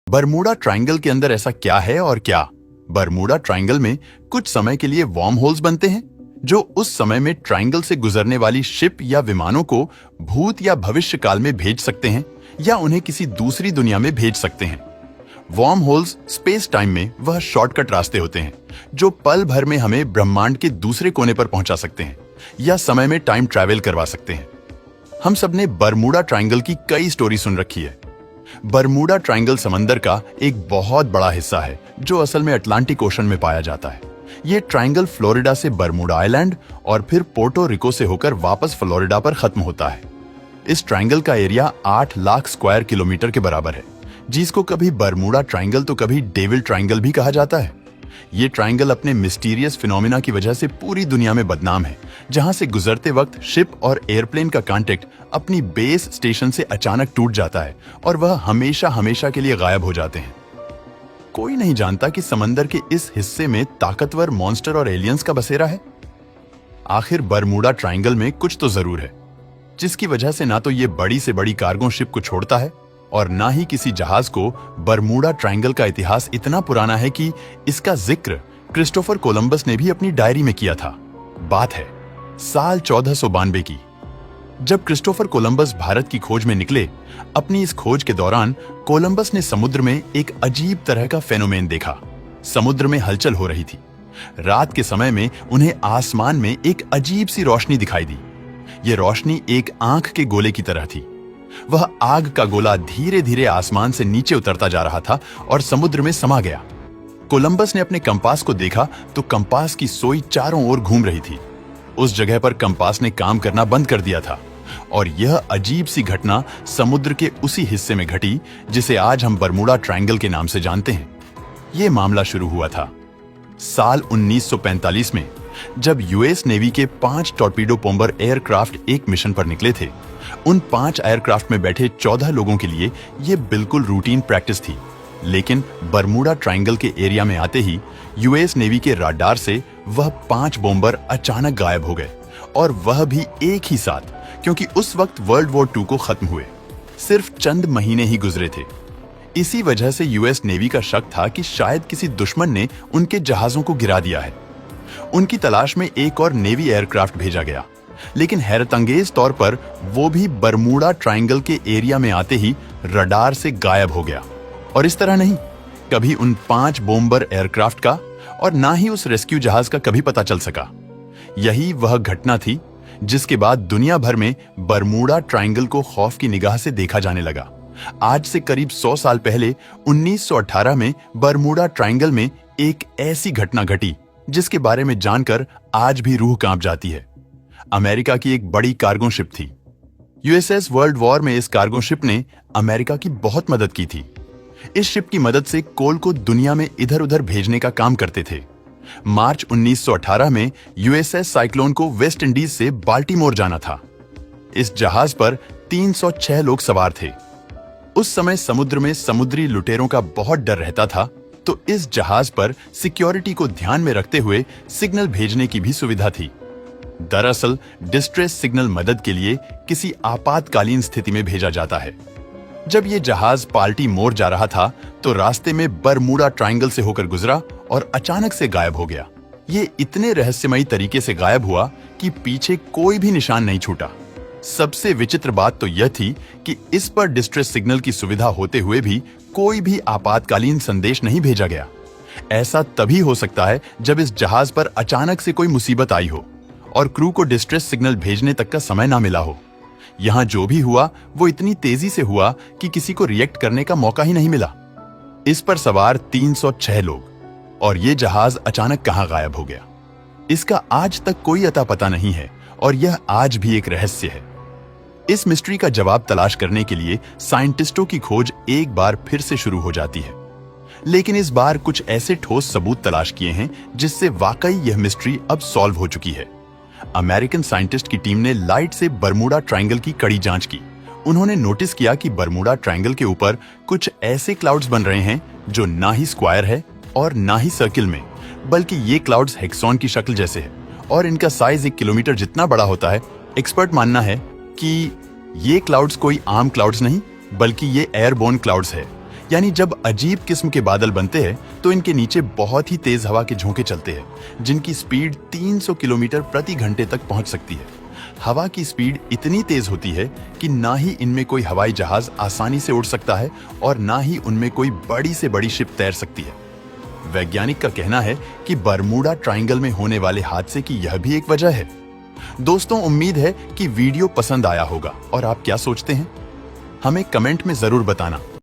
Bermuda triangle के अंदर ऐसा क्या है और क्या? बरमूडा ट्रायंगल में कुछ समय के लिए वार्म होल्स बनते हैं जो उस समय में ट्रायंगल से गुजरने वाली शिप या विमानों को भूत या भविष्य काल में भेज सकते हैं या उन्हें किसी दूसरी दुनिया में भेज सकते हैं। वार्म होल्स स्पेस टाइम में वह शॉर्टकट रास्ते होते हैं जो पल भर में हमें ब्रह्मांड के दूसरे कोने पर पहुंचा सकते हैं या समय में टाइम ट्रैवल करवा सकते हैं। हम सबने बरमूडा ट्रायंगल की कई स्टोरी सुन रखी है। बरमूडा ट्रायंगल समंदर का एक बहुत बड़ा हिस्सा है जो असल में अटलांटिक ओशन में पाया जाता है। ये ट्रायंगल फ्लोरिडा से बरमूडा आइलैंड और फिर पोर्टो रिको से होकर वापस फ्लोरिडा पर खत्म होता है। इस ट्रायंगल का एरिया 8 लाख स्क्वायर किलोमीटर के बराबर है, जिसको कभी बरमूडा ट्रायंगल तो कभी डेविल ट्रायंगल भी कहा जाता है। ये ट्रायंगल अपने मिस्टीरियस फिनोमिना की वजह से पूरी दुनिया में बदनाम है, जहां से गुजरते वक्त शिप और एयरप्लेन का कांटेक्ट अपनी बेस स्टेशन से अचानक टूट जाता है और वह हमेशा हमेशा के लिए गायब हो जाते हैं। कोई नहीं जानता कि समंदर के इस हिस्से में ताकतवर मॉन्स्टर और एलियंस का बसेरा है। आखिर बरमूडा ट्रायंगल में कुछ तो जरूर है, जिसकी वजह से ना तो ये बड़ी से बड़ी कार्गो शिप को छोड़ता है और ना ही किसी जहाज को। बरमूडा ट्रायंगल का इतिहास इतना पुराना है कि इसका जिक्र क्रिस्टोफर कोलंबस ने भी अपनी डायरी में किया था। बात है साल 1492 की, जब क्रिस्टोफर कोलंबस भारत की खोज में निकले। अपनी इस खोज के दौरान कोलंबस ने समुद्र में एक अजीब तरह का फेनोमेन देखा। समुद्र में हलचल हो रही थी। रात के समय में उन्हें आसमान में एक अजीब सी रोशनी दिखाई दी। ये रोशनी एक आंख के गोले की तरह थी। वह आग का गोला धीरे धीरे आसमान से नीचे उतरता जा रहा था और समुद्र में समा गया। कोलंबस ने अपने कंपास को देखा तो कंपास की सोई चारों ओर घूम रही थी। उस जगह पर कंपास ने काम करना बंद कर दिया था और यह अजीब सी घटना समुद्र के उसी हिस्से में घटी जिसे आज हम बरमूडा ट्रायंगल के नाम से जानते हैं। यह मामला शुरू हुआ था साल 1945 में, जब यूएस नेवी के 5 टॉर्पीडो बॉम्बर एयरक्राफ्ट एक मिशन पर निकले थे। उन 5 एयरक्राफ्ट में बैठे 14 लोगों के लिए यह बिल्कुल रूटीन प्रैक्टिस थी, लेकिन बरमूडा ट्रायंगल के एरिया में आते ही यूएस नेवी के राडार से वह 5 बॉम्बर अचानक गायब हो गए, और वह भी एक ही साथ, क्योंकि उस वक्त वर्ल्ड वॉर 2 को खत्म हुए सिर्फ चंद महीने ही गुजरे थे। इसी वजह से यूएस नेवी का शक था कि शायद किसी दुश्मन ने उनके जहाजों को गिरा दिया है। उनकी तलाश में एक और नेवी एयरक्राफ्ट भेजा गया, लेकिन हैरतअंगेज तौर पर वो भी बरमूडा ट्रायंगल के एरिया में आते ही रडार से गायब हो गया। और इस तरह नहीं, कभी उन 5 बॉम्बर एयरक्राफ्ट का और ना ही उस रेस्क्यू जहाज का कभी पता चल सका। यही वह घटना थी जिसके बाद दुनिया भर में बरमूडा ट्रायंगल को खौफ की निगाह से देखा जाने लगा। आज से करीब 100 साल पहले 1918 में बरमूडा ट्रायंगल में एक ऐसी घटना घटी जिसके बारे में जानकर आज भी रूह कांप जाती है। अमेरिका की एक बड़ी कार्गो शिप थी। यूएसएस वर्ल्ड वॉर में इस कार्गो शिप ने अमेरिका की बहुत मदद की थी। इस शिप की मदद से कोल को दुनिया में इधर उधर भेजने का काम करते थे। मार्च 1918 में यूएसएस साइक्लोन को वेस्ट इंडीज से बाल्टीमोर जाना था। इस जहाज पर 306 लोग सवार थे। उस समय समुद्र में समुद्री लुटेरों का बहुत डर रहता था, तो इस जहाज पर सिक्योरिटी को ध्यान में रखते हुए सिग्नल भेजने की भी सुविधा थी। दरअसल डिस्ट्रेस सिग्नल मदद के लिए किसी आपातकालीन स्थिति में भेजा जाता है। जब ये जहाज बाल्टीमोर जा रहा था तो रास्ते में बरमूडा ट्रायंगल से होकर गुजरा और अचानक से गायब हो गया। ये इतने रहस्यमयी तरीके से गायब हुआ कि पीछे कोई भी निशान नहीं छूटा। सबसे विचित्र बात तो यह थी कि इस पर डिस्ट्रेस सिग्नल की सुविधा होते हुए भी कोई भी आपातकालीन संदेश नहीं भेजा गया। ऐसा तभी हो सकता है जब इस जहाज पर अचानक से कोई मुसीबत आई हो और क्रू को डिस्ट्रेस सिग्नल भेजने तक का समय ना मिला हो। यहां जो भी हुआ वो इतनी तेजी से हुआ कि किसी को रिएक्ट करने का मौका ही नहीं मिला। इस पर सवार 306 लोग, और ये जहाज अचानक कहां गायब हो गया, इसका आज तक कोई अता पता नहीं है और यह आज भी एक रहस्य है। इस मिस्ट्री का जवाब तलाश करने के लिए साइंटिस्टों की खोज एक बार फिर से शुरू हो जाती है, लेकिन इस बार कुछ ऐसे ठोस सबूत तलाश किए हैं जिससे वाकई यह मिस्ट्री अब सॉल्व हो चुकी है। अमेरिकन साइंटिस्ट की टीम ने लाइट से बरमूडा ट्रायंगल की कड़ी जांच की। उन्होंने नोटिस किया कि बरमूडा ट्रायंगल के ऊपर कुछ ऐसे क्लाउड्स बन रहे हैं जो ना ही स्क्वायर है और ना ही सर्किल में, बल्कि ये क्लाउड्स हेक्सॉन की शक्ल जैसे है और इनका साइज 1 किलोमीटर जितना बड़ा होता है। एक्सपर्ट मानना है कि ये क्लाउड्स कोई आम क्लाउड्स नहीं, बल्कि ये एयरबोर्न क्लाउड्स है। यानी जब अजीब किस्म के बादल बनते हैं तो इनके नीचे बहुत ही तेज हवा के झोंके चलते हैं जिनकी स्पीड 300 किलोमीटर प्रति घंटे तक पहुंच सकती है। हवा की स्पीड इतनी तेज होती है कि ना ही इनमें कोई हवाई जहाज आसानी से उड़ सकता है और ना ही उनमें कोई बड़ी से बड़ी शिप तैर सकती है। वैज्ञानिक का कहना है कि बरमूडा ट्रायंगल में होने वाले हादसे की यह भी एक वजह है। दोस्तों, उम्मीद है कि वीडियो पसंद आया होगा और आप क्या सोचते हैं हमें कमेंट में जरूर बताना।